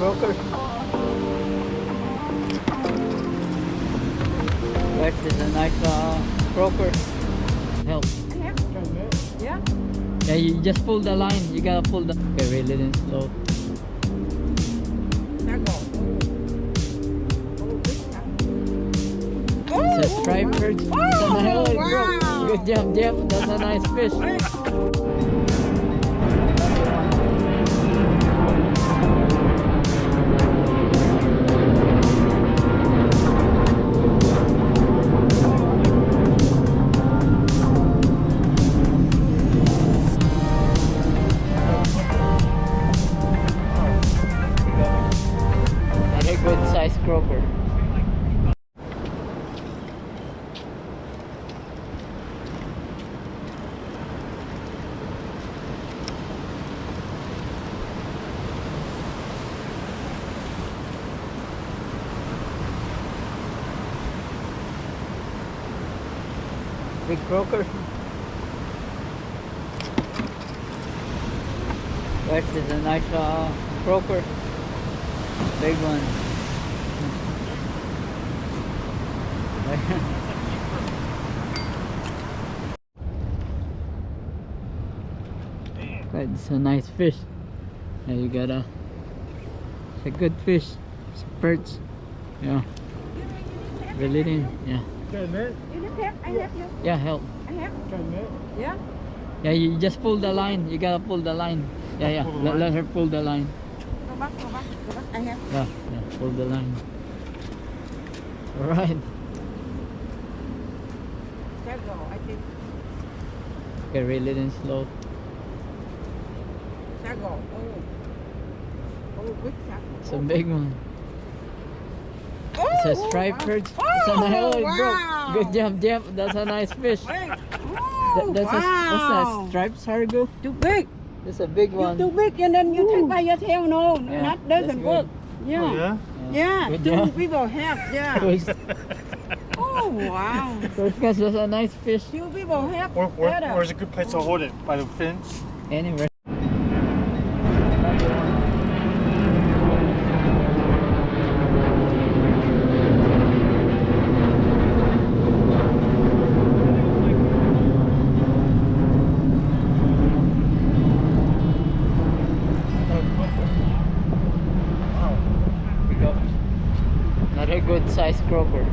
Croaker. Right, there's a nice croaker. Help. I have. Yeah. Yeah, you just pull the line. You gotta pull the. Okay, really then slow. It's a striped perch. Oh, Wow. wow. Good job, Jeff. That's a nice fish. Another good size croaker. Big croaker. Right, there's a nice croaker. Big one. That's a nice fish. Yeah, you got it's a good fish. It's a perch. Yeah. Reel it in. Yeah. You need help? I have you. Yeah, help. I have. Yeah. Yeah, you just pull the line. You gotta pull the line. Yeah, yeah. Let her pull the line. Go back. I have. Yeah, yeah. Pull the line. Alright. There go. I think. Okay, reel it in slow. There go. Oh, big shot. It's a big one. Oh, It's a striped perch. It's a wow. it broke. Good job, Jeff. That's a nice fish. Oh, That's wow. what's that? Striped sargo? Too big. That's a big one. Too big, and then you take by your tail. No, Yeah, that doesn't that's work. good. Yeah. Oh, yeah? Yeah, Good two job. people have. Yeah. Oh, wow. That's a nice fish. Two people have better. Where's a good place to hold it? By the fins? Anyway. We go. Another good size croaker.